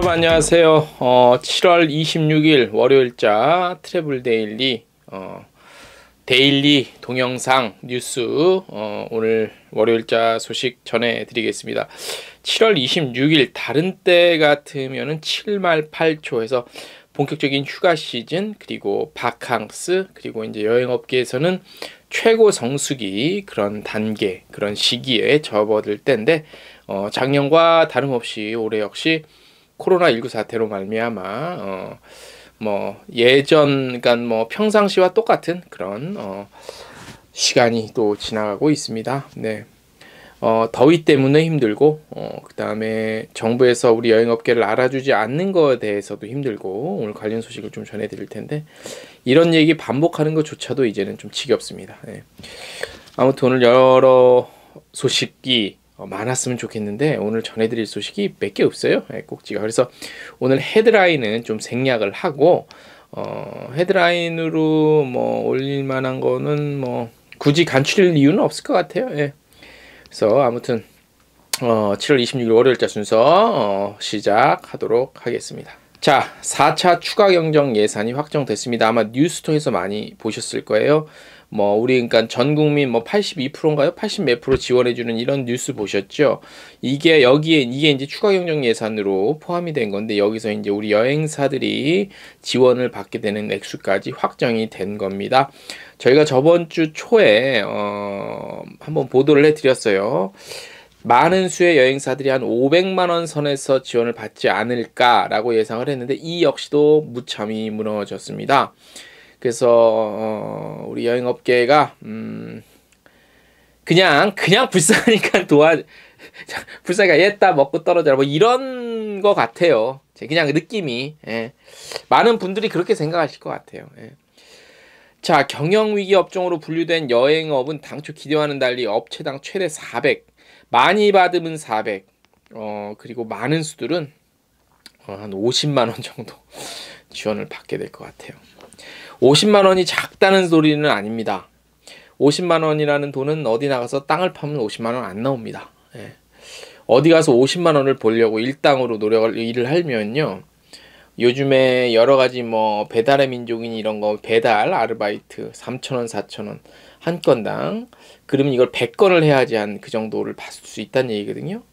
여러분 안녕하세요. 7월 26일 월요일자 트래블 데일리 데일리 동영상 뉴스 오늘 월요일자 소식 전해드리겠습니다. 7월 26일 다른 때 같으면은 7말 8초에서 본격적인 휴가 시즌, 그리고 바캉스, 그리고 이제 여행업계에서는 최고 성수기 그런 단계, 그런 시기에 접어들 때인데 작년과 다름없이 올해 역시 코로나19 사태로 말미암아 뭐 예전, 그러니까 뭐 평상시와 똑같은 그런 시간이 또 지나가고 있습니다. 네. 더위 때문에 힘들고, 그 다음에 정부에서 우리 여행업계를 알아주지 않는 것에 대해서도 힘들고, 오늘 관련 소식을 좀 전해드릴 텐데, 이런 얘기 반복하는 것조차도 이제는 좀 지겹습니다. 네. 아무튼 오늘 여러 소식이 많았으면 좋겠는데, 오늘 전해드릴 소식이 몇 개 없어요. 네, 꼭지가. 그래서 오늘 헤드라인은 좀 생략을 하고, 헤드라인으로 뭐 올릴 만한 거는 뭐 굳이 간추릴 이유는 없을 것 같아요. 예. 그래서 아무튼 7월 26일 월요일자 순서 시작하도록 하겠습니다. 자, 4차 추가 경정 예산이 확정됐습니다. 아마 뉴스 통해서 많이 보셨을 거예요. 뭐 우리 그러니까 전 국민 뭐 82%인가요? 80 몇 프로 지원해 주는 이런 뉴스 보셨죠? 이게 이제 추가 경정 예산으로 포함이 된 건데, 여기서 이제 우리 여행사들이 지원을 받게 되는 액수까지 확정이 된 겁니다. 저희가 저번 주 초에 한번 보도를 해드렸어요. 많은 수의 여행사들이 한 500만 원 선에서 지원을 받지 않을까라고 예상을 했는데, 이 역시도 무참히 무너졌습니다. 그래서 우리 여행업계가 그냥 불쌍하니까 불쌍하니까 얘다 먹고 떨어져라 뭐 이런 거 같아요. 그냥 느낌이. 예. 많은 분들이 그렇게 생각하실 것 같아요. 예. 자, 경영위기 업종으로 분류된 여행업은 당초 기대와는 달리 업체당 최대 400, 많이 받으면 400, 그리고 많은 수들은 한 50만 원 정도 지원을 받게 될 것 같아요. 50만 원이 작다는 소리는 아닙니다. 50만 원이라는 돈은 어디 나가서 땅을 파면 50만 원 안 나옵니다. 예. 어디 가서 50만 원을 벌려고 일당으로 일을 하면요, 요즘에 여러 가지 뭐 배달의 민족인 이런 거 배달 아르바이트 3,000원, 4,000원 한 건당, 그러면 이걸 100건을 해야지 한 그 정도를 받을 수 있다는 얘기거든요.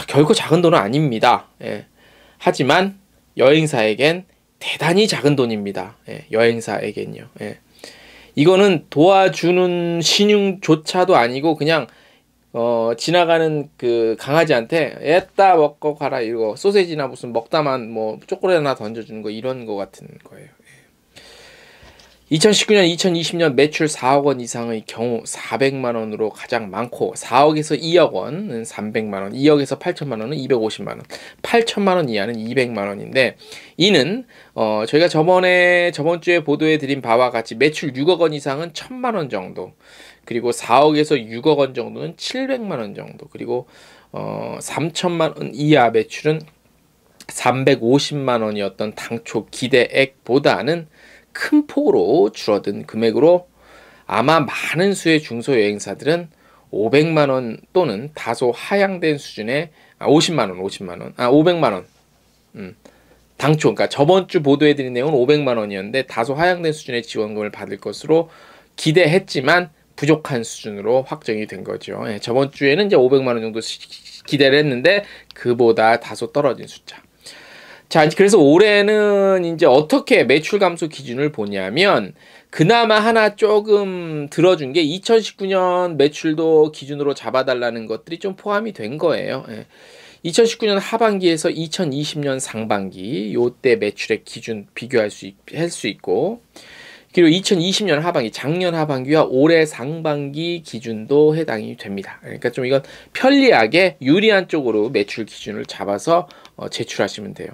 결코 작은 돈은 아닙니다. 예. 하지만 여행사에겐 대단히 작은 돈입니다. 예. 여행사에겐요. 예. 이거는 도와주는 신용조차도 아니고 그냥 지나가는 그 강아지한테 애따 먹고 가라 이거 소세지나 무슨 먹다만 뭐 초콜릿 하나 던져주는 거, 이런 거 같은 거예요. 2019년, 2020년 매출 4억 원 이상의 경우 400만 원으로 가장 많고, 4억에서 2억 원은 300만 원, 2억에서 8천만 원은 250만 원, 8천만 원 이하는 200만 원인데, 이는 저희가 저번 주에 보도해 드린 바와 같이 매출 6억 원 이상은 1,000만 원 정도, 그리고 4억에서 6억 원 정도는 700만 원 정도, 그리고 3천만 원 이하 매출은 350만 원이었던 당초 기대액보다는 큰 폭으로 줄어든 금액으로 아마 많은 수의 중소여행사들은 500만 원 또는 다소 하향된 수준의 500만 원. 당초, 그러니까 저번 주 보도해드린 내용은 500만 원이었는데 다소 하향된 수준의 지원금을 받을 것으로 기대했지만 부족한 수준으로 확정이 된 거죠. 예, 저번 주에는 이제 500만 원 정도 기대를 했는데 그보다 다소 떨어진 숫자. 자, 그래서 올해는 이제 어떻게 매출 감소 기준을 보냐면, 그나마 하나 조금 들어준 게 2019년 매출도 기준으로 잡아달라는 것들이 좀 포함이 된 거예요. 예. 2019년 하반기에서 2020년 상반기 요때 매출의 기준 비교할 수 있고, 그리고 2020년 하반기, 작년 하반기와 올해 상반기 기준도 해당이 됩니다. 그러니까 좀 이건 편리하게 유리한 쪽으로 매출 기준을 잡아서 제출하시면 돼요.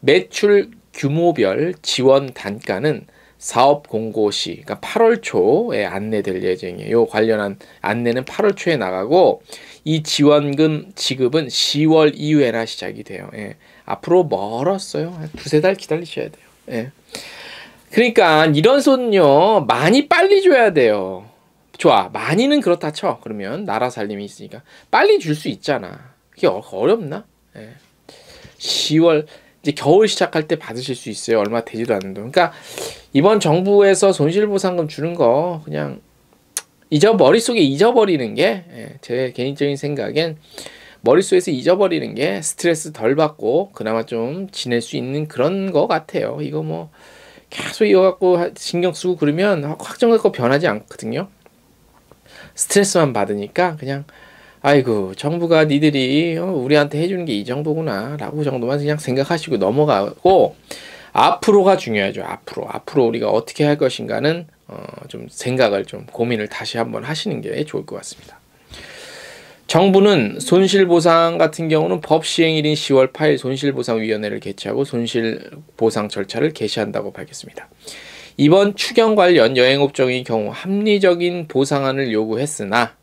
매출 규모별 지원 단가는 사업 공고 시, 그러니까 8월 초에 안내될 예정이에요. 요 관련한 안내는 8월 초에 나가고, 이 지원금 지급은 10월 이후에나 시작이 돼요. 예. 앞으로 멀었어요. 한 두세 달 기다리셔야 돼요. 예. 그러니까 이런 손요 많이 빨리 줘야 돼요. 좋아, 많이는 그렇다 쳐. 그러면 나라 살림이 있으니까 빨리 줄 수 있잖아. 그게 어렵나? 예. 10월 이제 겨울 시작할 때 받으실 수 있어요. 얼마 되지도 않는 돈. 그러니까 이번 정부에서 손실보상금 주는 거 그냥 머릿속에 잊어버리는 게 제 개인적인 생각엔 머릿속에서 잊어버리는 게 스트레스 덜 받고 그나마 좀 지낼 수 있는 그런 거 같아요. 이거 뭐 계속 이거 갖고 신경 쓰고 그러면 확정 갖고 변하지 않거든요. 스트레스만 받으니까 그냥 아이고 정부가 니들이 우리한테 해주는 게 이 정도구나 라고 정도만 그냥 생각하시고 넘어가고 앞으로가 중요하죠. 앞으로 우리가 어떻게 할 것인가는 좀 생각을 좀 고민을 다시 한번 하시는 게 좋을 것 같습니다. 정부는 손실보상 같은 경우는 법 시행일인 10월 8일 손실보상위원회를 개최하고 손실보상 절차를 개시한다고 밝혔습니다. 이번 추경 관련 여행업종의 경우 합리적인 보상안을 요구했으나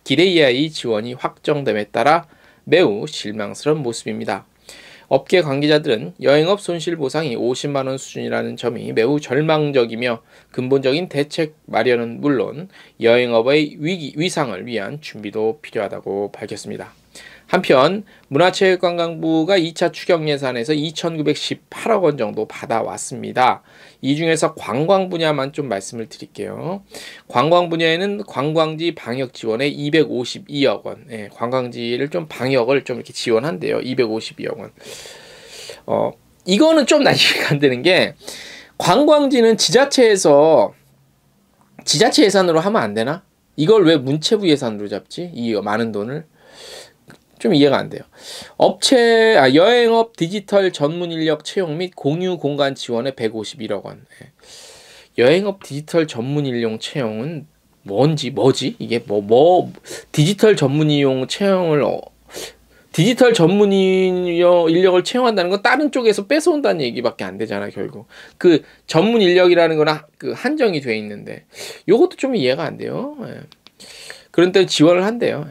기대 이하의 지원이 확정됨에 따라 매우 실망스러운 모습입니다. 업계 관계자들은 여행업 손실보상이 50만 원 수준이라는 점이 매우 절망적이며 근본적인 대책 마련은 물론 여행업의 위상을 위한 준비도 필요하다고 밝혔습니다. 한편 문화체육관광부가 2차 추경 예산에서 2,918억 원 정도 받아왔습니다. 이 중에서 관광 분야만 좀 말씀을 드릴게요. 관광 분야에는 관광지 방역 지원에 252억 원, 관광지를 좀 방역을 좀 이렇게 지원한대요. 252억 원. 이거는 좀 나 이해가 안 되는 게 관광지는 지자체 예산으로 하면 안 되나? 이걸 왜 문체부 예산으로 잡지? 이 많은 돈을? 좀 이해가 안 돼요. 여행업 디지털 전문 인력 채용 및 공유 공간 지원에 151억 원. 여행업 디지털 전문 인력 채용은 뭐지? 이게 디지털 전문 인력 채용을 디지털 전문 인력을 채용한다는 건 다른 쪽에서 뺏어온다는 얘기밖에 안 되잖아, 결국. 그 전문 인력이라는 건 그 한정이 돼 있는데 요것도 좀 이해가 안 돼요. 그런데 지원을 한대요.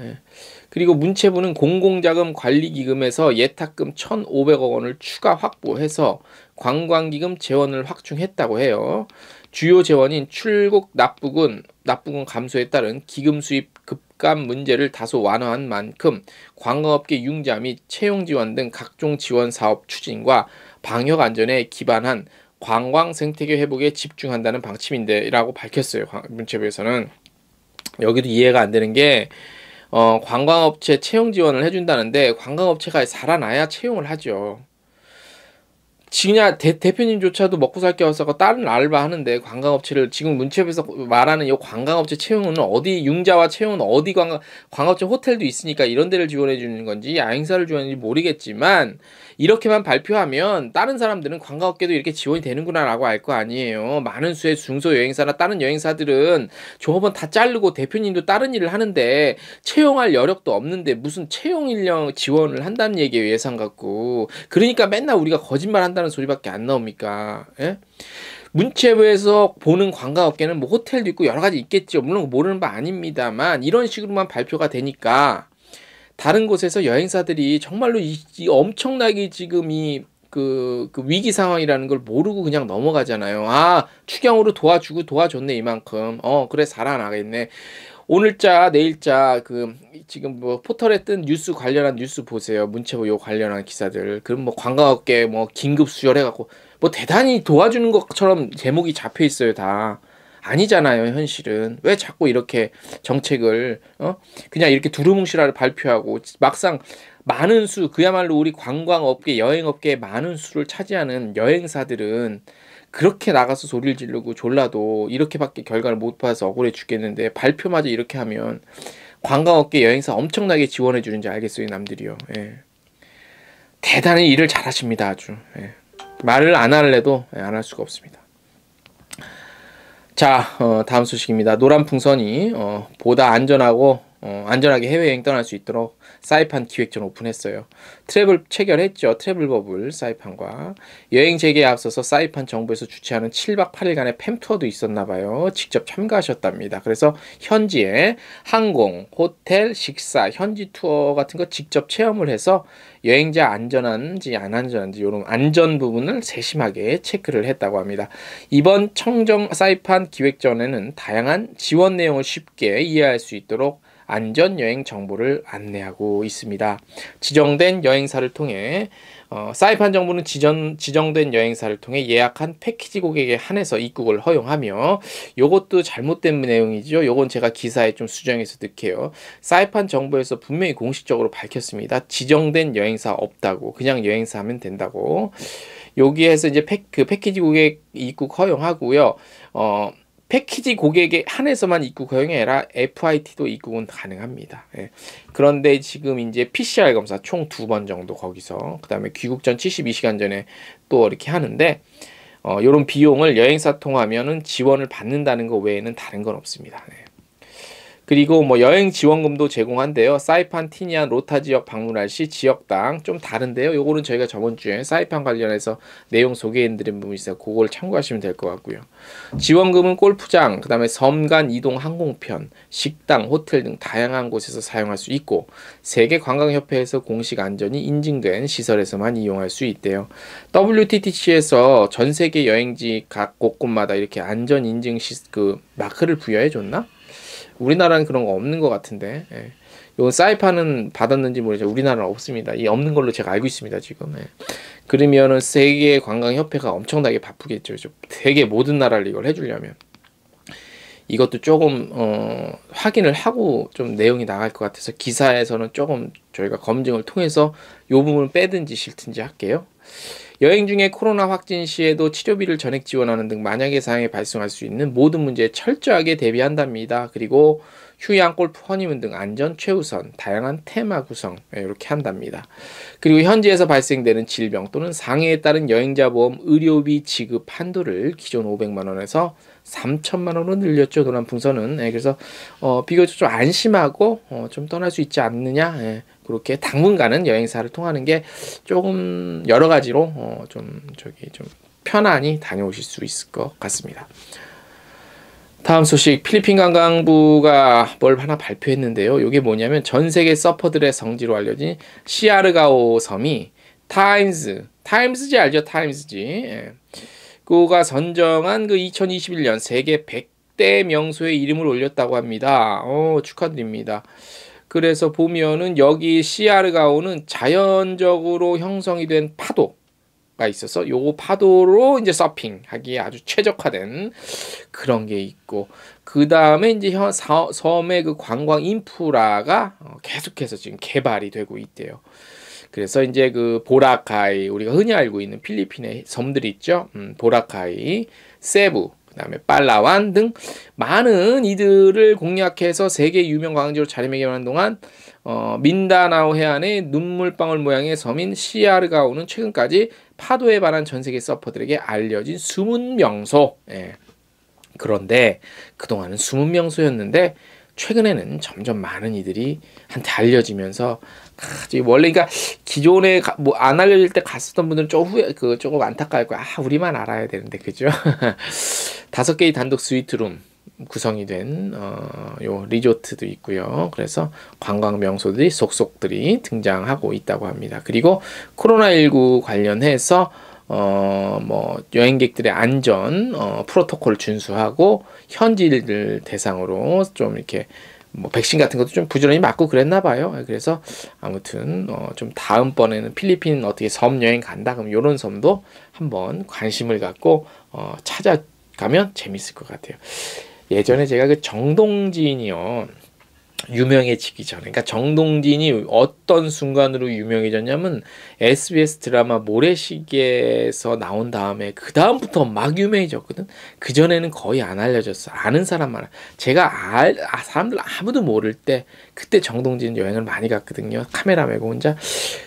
그리고 문체부는 공공자금 관리기금에서 예탁금 1,500억 원을 추가 확보해서 관광기금 재원을 확충했다고 해요. 주요 재원인 출국 납부금 감소에 따른 기금 수입 급감 문제를 다소 완화한 만큼 관광업계 융자 및 채용 지원 등 각종 지원 사업 추진과 방역 안전에 기반한 관광 생태계 회복에 집중한다는 방침인데 라고 밝혔어요. 문체부에서는. 여기도 이해가 안 되는 게 관광업체 채용 지원을 해준다는데 관광업체가 살아나야 채용을 하죠. 지금 대표님조차도 먹고 살게 와서 다른 알바 하는데 관광업체를 지금 문체부에서 말하는 이 관광업체 채용은 어디 융자와 채용은 어디 관광업체 호텔도 있으니까 이런 데를 지원해 주는 건지 야행사를 지원하는지 모르겠지만 이렇게만 발표하면 다른 사람들은 관광업계도 이렇게 지원이 되는구나 라고 알 거 아니에요. 많은 수의 중소여행사나 다른 여행사들은 조합원 다 자르고 대표님도 다른 일을 하는데 채용할 여력도 없는데 무슨 채용 인력 지원을 한다는 얘기예요. 예산 갖고. 그러니까 맨날 우리가 거짓말 한다는 소리밖에 안 나옵니까? 예? 문체부에서 보는 관광업계는 뭐 호텔도 있고 여러 가지 있겠죠. 물론 모르는 바 아닙니다만 이런 식으로만 발표가 되니까 다른 곳에서 여행사들이 정말로 이 엄청나게 지금 그 위기 상황이라는 걸 모르고 그냥 넘어가잖아요. 추경으로 도와줬네 이만큼. 그래 살아나겠네. 오늘자 내일자 지금 뭐 포털에 뜬 뉴스 관련한 뉴스 보세요. 문체부 요 관련한 기사들. 그럼 뭐 관광업계 뭐 긴급 수혈해갖고 뭐 대단히 도와주는 것처럼 제목이 잡혀 있어요 다. 아니잖아요 현실은. 왜 자꾸 이렇게 정책을 그냥 이렇게 두루뭉실하게 발표하고 막상 많은 그야말로 우리 관광업계 여행업계의 많은 수를 차지하는 여행사들은 그렇게 나가서 소리를 지르고 졸라도 이렇게밖에 결과를 못 봐서 억울해 죽겠는데 발표마저 이렇게 하면 관광업계 여행사 엄청나게 지원해 주는지 알겠어요 남들이요. 대단히 일을 잘하십니다 아주. 말을 안 할래도 안 할 수가 없습니다. 자, 다음 소식입니다. 노란풍선이 보다 안전하게 해외여행 떠날 수 있도록 사이판 기획전 오픈했어요. 트래블 체결했죠. 트래블 버블 사이판과 여행 재개에 앞서서 사이판 정부에서 주최하는 7박 8일간의 팸투어도 있었나봐요. 직접 참가하셨답니다. 그래서 현지에 항공, 호텔, 식사, 현지 투어 같은 거 직접 체험을 해서 여행자 안전한지 안 안전한지 이런 안전 부분을 세심하게 체크를 했다고 합니다. 이번 청정 사이판 기획전에는 다양한 지원 내용을 쉽게 이해할 수 있도록 안전 여행 정보를 안내하고 있습니다. 지정된 여행사를 통해 사이판 정부는 지정된 여행사를 통해 예약한 패키지 고객에 한해서 입국을 허용하며, 요것도 잘못된 내용이죠. 요건 제가 기사에 좀 수정해서 넣게요. 사이판 정부에서 분명히 공식적으로 밝혔습니다. 지정된 여행사 없다고, 그냥 여행사 하면 된다고. 여기에서 이제 패키지 고객 입국 허용하고요. 패키지 고객에 한해서만 입국 허용이 아니라 FIT도 입국은 가능합니다. 예. 그런데 지금 이제 PCR 검사 총 2번 정도 거기서, 그 다음에 귀국 전 72시간 전에 또 이렇게 하는데, 요런 비용을 여행사 통하면은 지원을 받는다는 거 외에는 다른 건 없습니다. 예. 그리고 뭐 여행 지원금도 제공한대요. 사이판, 티니안, 로타 지역 방문할 시 지역당 좀 다른데요. 요거는 저희가 저번 주에 사이판 관련해서 내용 소개해드린 부분이 있어요. 그걸 참고하시면 될 것 같고요. 지원금은 골프장, 그 다음에 섬 간 이동 항공편, 식당, 호텔 등 다양한 곳에서 사용할 수 있고, 세계관광협회에서 공식 안전이 인증된 시설에서만 이용할 수 있대요. WTTC에서 전 세계 여행지 각 곳곳마다 이렇게 안전 인증 마크를 부여해 줬나? 우리나라는 그런 거 없는 것 같은데, 예. 요 사이판은 받았는지 모르겠지만 우리나라는 없습니다. 이 없는 걸로 제가 알고 있습니다, 지금. 예. 그러면은 세계 관광협회가 엄청나게 바쁘겠죠. 세계 모든 나라를 이걸 해주려면. 이것도 조금 확인을 하고 좀 내용이 나갈 것 같아서 기사에서는 조금 저희가 검증을 통해서 요 부분을 빼든지 싫든지 할게요. 여행 중에 코로나 확진 시에도 치료비를 전액 지원하는 등 만약의 상황에 발생할 수 있는 모든 문제에 철저하게 대비한답니다. 그리고 휴양, 골프, 허니문 등 안전 최우선, 다양한 테마 구성 이렇게 한답니다. 그리고 현지에서 발생되는 질병 또는 상해에 따른 여행자 보험 의료비 지급 한도를 기존 500만 원에서 3천만 원으로 늘렸죠. 노란풍선은. 그래서 비교적 좀 안심하고 좀 떠날 수 있지 않느냐. 그렇게 당분간은 여행사를 통하는 게 조금 여러 가지로 좀 편안히 다녀오실 수 있을 것 같습니다. 다음 소식, 필리핀 관광부가 뭘 하나 발표했는데요. 이게 뭐냐면 전 세계 서퍼들의 성지로 알려진 시아르가오 섬이 타임스지 알죠? 타임스지. 그가 선정한 그 2021년 세계 100대 명소의 이름을 올렸다고 합니다. 축하드립니다. 그래서 보면은 여기 시아르가오는 자연적으로 형성이 된 파도가 있어서 요 파도로 이제 서핑하기에 아주 최적화된 그런 게 있고, 그 다음에 이제 섬의 그 관광 인프라가 계속해서 지금 개발이 되고 있대요. 그래서 이제 그 보라카이, 우리가 흔히 알고 있는 필리핀의 섬들이 있죠. 보라카이, 세부, 그다음에 팔라완 등 많은 이들을 공략해서 세계 유명 관광지로 자리매김하는 동안 민다나오 해안의 눈물방울 모양의 섬인 시아르가오는 최근까지 파도에 반한 전 세계 서퍼들에게 알려진 숨은 명소. 그런데 그동안은 숨은 명소였는데 최근에는 점점 많은 이들이 한테 알려지면서 원래 그러니까 기존에 뭐 안 알려질 때 갔었던 분들은 조금 안타까울 거야. 우리만 알아야 되는데, 그죠? 5개의 단독 스위트룸 구성이 된 요 리조트도 있고요. 그래서 관광 명소들이 속속들이 등장하고 있다고 합니다. 그리고 코로나19 관련해서 뭐 여행객들의 안전 프로토콜을 준수하고 현지인들 대상으로 좀 이렇게 뭐 백신 같은 것도 좀 부지런히 맞고 그랬나 봐요. 그래서 아무튼 좀 다음번에는 필리핀 어떻게 섬 여행 간다 그럼 요런 섬도 한번 관심을 갖고 찾아가면 재밌을 것 같아요. 예전에 제가 그 정동진이요, 유명해지기 전에, 그러니까 정동진이 어떤 순간으로 유명해졌냐면 SBS 드라마 모래시계에서 나온 다음에 그 다음부터 막 유명해졌거든. 그 전에는 거의 안 알려졌어. 아는 사람만. 제가 사람들 아무도 모를 때 그때 정동진 여행을 많이 갔거든요. 카메라 메고 혼자.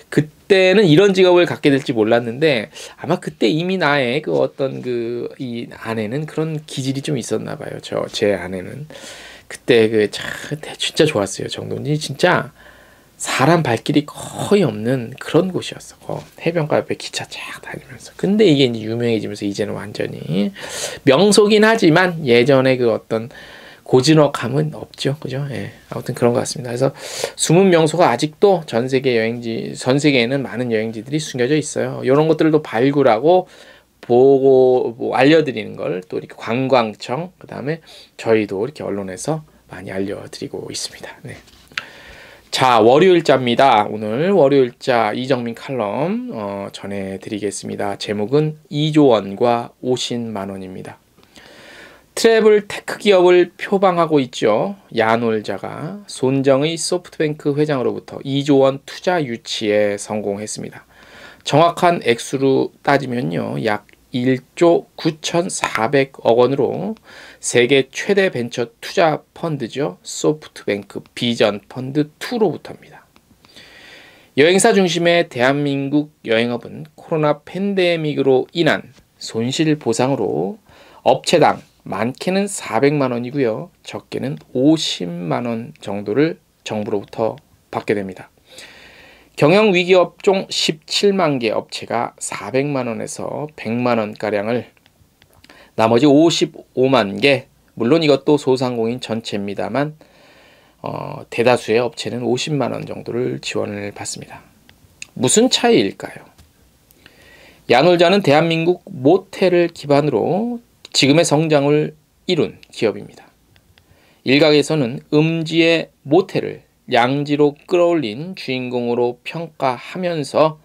그때는 이런 직업을 갖게 될지 몰랐는데 아마 그때 이미 나의 그 어떤 이 아내는 그런 기질이 좀 있었나 봐요. 제 아내는. 그때 진짜 좋았어요. 정동진이 진짜 사람 발길이 거의 없는 그런 곳이었어. 해변가 옆에 기차 쫙 다니면서. 근데 이게 이제 유명해지면서 이제는 완전히 명소긴 하지만 예전에 그 어떤 고즈넉함은 없죠. 그죠? 아무튼 그런 것 같습니다. 그래서 숨은 명소가 아직도 전 세계에는 많은 여행지들이 숨겨져 있어요. 이런 것들도 발굴하고 보고 알려드리는 걸 또 이렇게 관광청, 그 다음에 저희도 이렇게 언론에서 많이 알려드리고 있습니다. 네. 자, 월요일자입니다. 오늘 월요일자 이정민 칼럼 전해드리겠습니다. 제목은 2조 원과 50만 원입니다. 트래블 테크 기업을 표방하고 있죠. 야놀자가 손정의 소프트뱅크 회장으로부터 2조 원 투자 유치에 성공했습니다. 정확한 액수로 따지면요, 약 1조 9,400억 원으로 세계 최대 벤처 투자 펀드죠. 소프트뱅크 비전 펀드 2로부터입니다. 여행사 중심의 대한민국 여행업은 코로나 팬데믹으로 인한 손실 보상으로 업체당 많게는 400만 원이고요. 적게는 50만 원 정도를 정부로부터 받게 됩니다. 경영위기 업종 17만 개 업체가 400만 원에서 100만 원가량을, 나머지 55만 개, 물론 이것도 소상공인 전체입니다만 대다수의 업체는 50만 원 정도를 지원을 받습니다. 무슨 차이일까요? 야놀자는 대한민국 모텔을 기반으로 지금의 성장을 이룬 기업입니다. 일각에서는 음지의 모텔을 양지로 끌어올린 주인공으로 평가하면서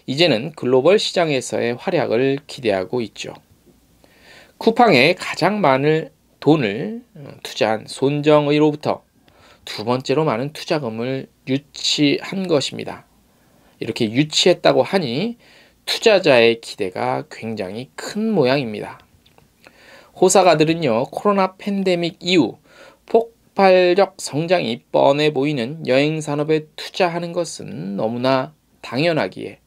이제는 글로벌 시장에서의 활약을 기대하고 있죠. 쿠팡에 가장 많은 돈을 투자한 손정의로부터 두 번째로 많은 투자금을 유치한 것입니다. 이렇게 유치했다고 하니 투자자의 기대가 굉장히 큰 모양입니다. 호사가들은요, 코로나 팬데믹 이후 폭발적 성장이 뻔해 보이는 여행산업에 투자하는 것은 너무나 당연하기에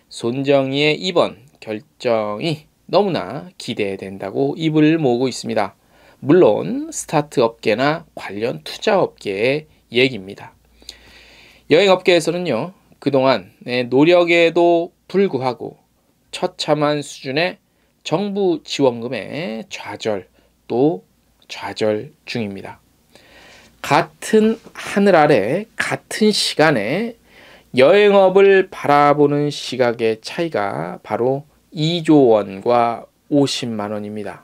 손정의의 이번 결정이 너무나 기대된다고 입을 모으고 있습니다. 물론 스타트업계나 관련 투자업계의 얘기입니다. 여행업계에서는요, 그동안의 노력에도 불구하고 처참한 수준의 정부 지원금의 좌절 중입니다. 같은 하늘 아래 같은 시간에 여행업을 바라보는 시각의 차이가 바로 2조 원과 50만 원입니다.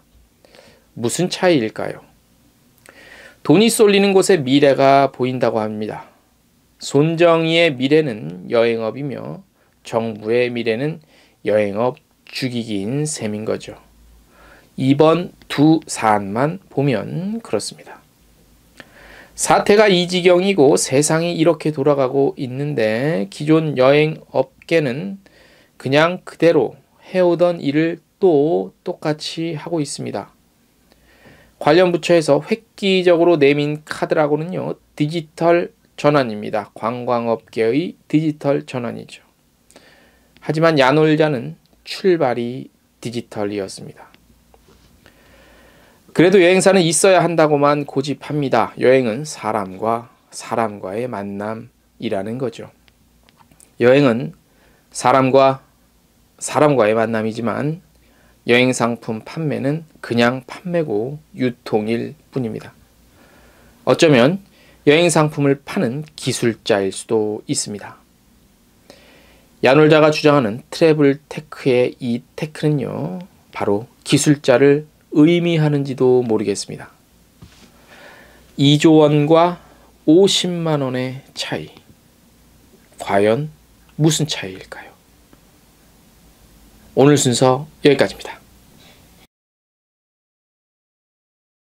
무슨 차이일까요? 돈이 쏠리는 곳에 미래가 보인다고 합니다. 손정의의 미래는 여행업이며 정부의 미래는 여행업 죽이기인 셈인 거죠. 이번 두 사안만 보면 그렇습니다. 사태가 이 지경이고 세상이 이렇게 돌아가고 있는데 기존 여행업계는 그냥 그대로 해오던 일을 또 똑같이 하고 있습니다. 관련 부처에서 획기적으로 내민 카드라고는요, 디지털 전환입니다. 관광업계의 디지털 전환이죠. 하지만 야놀자는 출발이 디지털이었습니다. 그래도 여행사는 있어야 한다고만 고집합니다. 여행은 사람과 사람과의 만남이라는 거죠. 여행은 사람과 사람과의 만남이지만 여행 상품 판매는 그냥 판매고 유통일 뿐입니다. 어쩌면 여행 상품을 파는 기술자일 수도 있습니다. 야놀자가 주장하는 트래블 테크의 이 테크는요, 바로 기술자를 의미하는지도 모르겠습니다. 2조 원과 50만 원의 차이. 과연 무슨 차이일까요? 오늘 순서 여기까지입니다.